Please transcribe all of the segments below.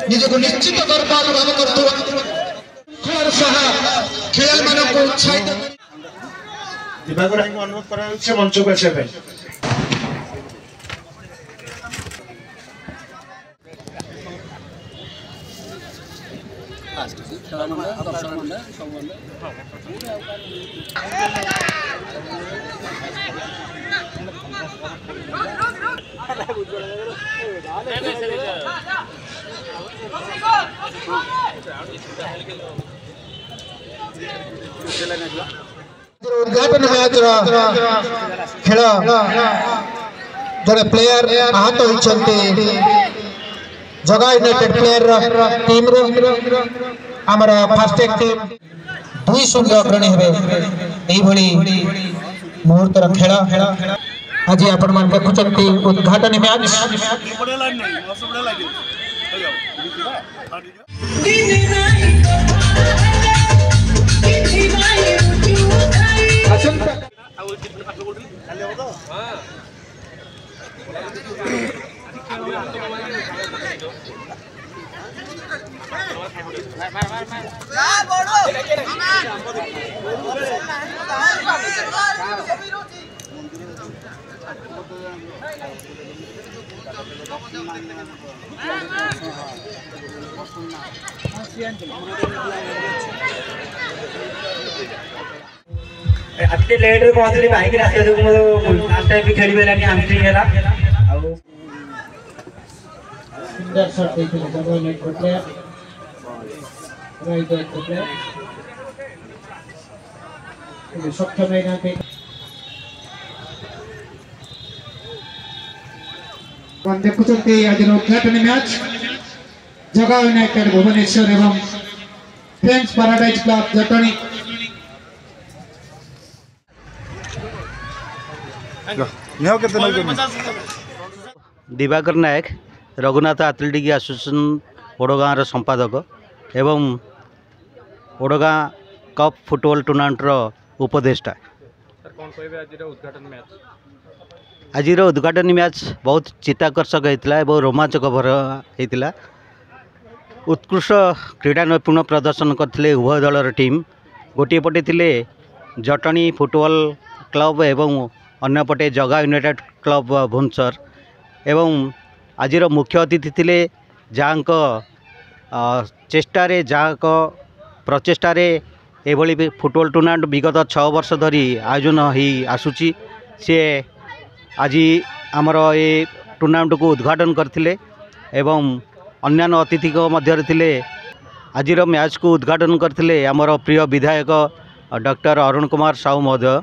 ନିଜକୁ ନିଶ୍ଚିତ ଗର୍ବ ଅନୁଭବ କରୁଥିବା ସହ ଖେଳାଳି ମାନଙ୍କୁ ଉତ୍ସାହିତ ଦିବାକରଙ୍କୁ ଅନୁରୋଧ କରାଯାଉଛି ମଞ୍ଚକୁ ଆସିବା ପାଇଁ। उद्घाटन मैच खेल जड़े प्लेयर आहत होती जगा यूनाइटेड प्लेयर टीम आमर फास्टेग टीम 2-0 अग्रणी हे मुहूर्तर खेल आज आपण मान देखुचंती उद्घाटन मैच अति लेट रे पहुंचली बाइक रास्ता जो मो लास्ट टाइम भी खेली बेलानी हैमस्ट्रिंग हैला आ सुंदर शॉट देखिले जगह net player right back player ये सक्षम है ना पे वन देखुचंती आज उद्घाटन मैच जगा यूनाइटेड भुवनेश्वर एवं friends paradise club Jatni Diwakar नायक रघुनाथ एथलेटिक एसोसिएशन ओडगाँव संपादक एवं ओडगाँ कप फुटबॉल टूर्नामेंट उपदेष्टा। आज उद्घाटन मैच बहुत चित्ताकर्षक होता है, बहुत रोमांचकर होता। उत्कृष्ट क्रीड़ा नैपुण्य प्रदर्शन करते उभय दलर टीम गोटे पटे थिले जटनी फुटबॉल क्लब एवं अन्यपटे जगा यूनाइटेड क्लब भुवनेश्वर एवं आज मुख्य अतिथि थिले जहाँक चेष्टारे जहाँक प्रचेष्टारे एभली फुटबॉल टूर्नामेंट विगत 6 वर्ष धरी आयोजन हो आसूची सी आज आमर ये टूर्नामेंट को उद्घाटन करथिले एवं अन्यान्य अतिथि मध्य थिले आज मैच को उद्घाटन करथिले आमर प्रिय विधायक डॉक्टर अरुण कुमार साहू महोदय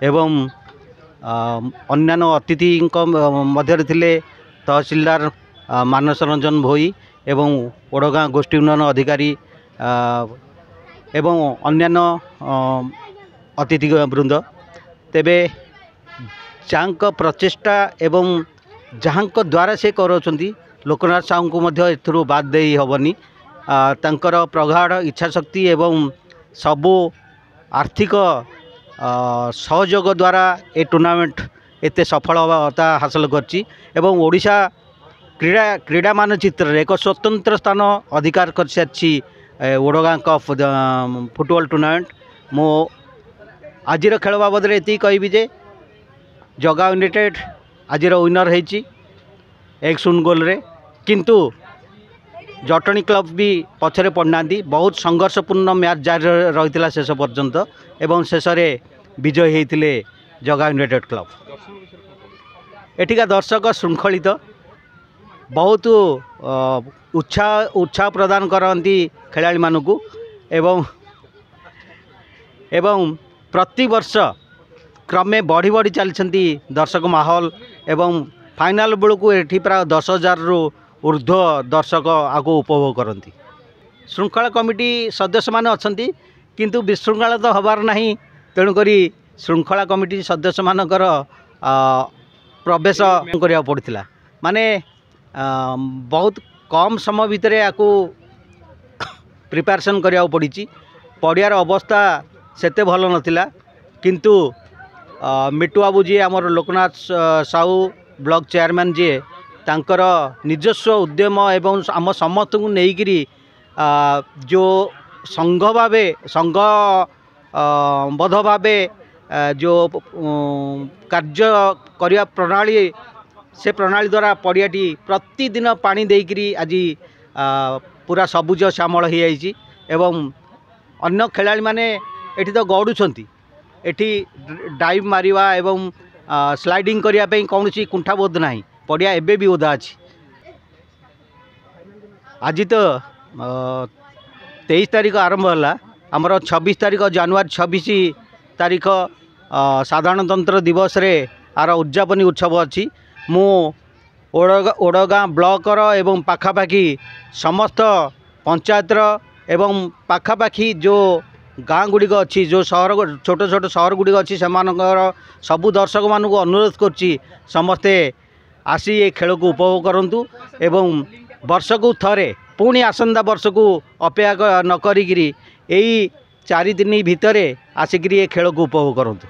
एवं अन्यान्य अतिथि मध्य थिले तहसीलदार मानस रंजन भोई एवं ओडगाँ गोष्ठी उन्नयन अधिकारी एवं अन्यान्य अतिथि वृंद। तेबे जहाँक प्रचेष्टा एवं जहाँक द्वारा से करोचंती लोकनाथ साहू को मध्य एथुरु बाद दे हेबनी तांकर प्रगाढ़ इच्छाशक्ति एवं सबू आर्थिक सहयोग द्वारा ए टूर्नामेंट एते सफलता हासिल करछि एवं ओडिशा क्रीड़ा मानचित्र एक स्वतंत्र स्थान अधिकार कर सारी ओडगाँ कप फुटबॉल टूर्नामेंट। मो आज खेल बाबद ये कहबी जे जगा यूनाइटेड आज विनर होती 1-0 गोल रे, किंतु जटनी क्लब भी पछरे पड़ना बहुत संघर्षपूर्ण मैच जारी रही शेष पर्यंत एवं शेष विजय होते जगा यूनाइटेड क्लब। एठिका दर्शक श्रृंखलित बहुत उत्साह प्रदान करती खेलाड़ी मानू एवं प्रति वर्ष क्रमे बढ़ी बढ़ी चलती दर्शक माहौल एवं फाइनाल बेलू ये प्राय 10,000 रु ऊर्ध्व दर्शक आगो उपभोग करती। श्रृंखला कमिटी सदस्य माने अछंती किंतु विशृंखला तो हबार नहीं, तेणुक श्रृंखला कमिटी सदस्य मानकर प्रवेश करिया पड़थिला माने बहुत कम समय भितर याकू प्रिपरेशन करिया पड़ी। पड़ियार अवस्था सेते भल नथिला, किंतु मिट्टू बाबू जी आमर लोकनाथ साहू ब्लॉक चेयरमैन जी तांकर निजस्व उद्यम एवं आम समस्त को लेकिरी जो संघ भावे संघबद्ध भावे जो कार्य करने प्रणाली से प्रणाली द्वारा पड़ियाटी प्रतिदिन पानी देकरी आज पूरा सबुज श्यामल हो जाइए एवं अन्य खेलाड़ी माने एठी तो गड़ुंट एठी डाइव मारिवा एवं स्लाइडिंग करने कौन कुंठा बोध ना पड़िया एबे भी ओदा अच्छी आज तो 23 तारीख आरंभ है आमर 26 तारीख जनवरी 26 तारीख साधारणतंत्र दिवस रे आर उद्यापनी उत्सव अच्छी मु ओडगाँ ब्लॉकर एवं पाखापाखि समस्त पंचायतर एवं पाखापाखि जो गाँ गुड़िक अच्छी जो सहर छोट छोट सहर गुड़िक अच्छी से सबू दर्शक मान अनुरोध करुच्ची समस्ते आसी ये खेल को उपभोग करंतु एवं वर्ष को थरे पुणी आसंदा वर्ष को अपेक्षा न करी 4 दिन भितर आसिक ये खेल को उपभोग करंतु।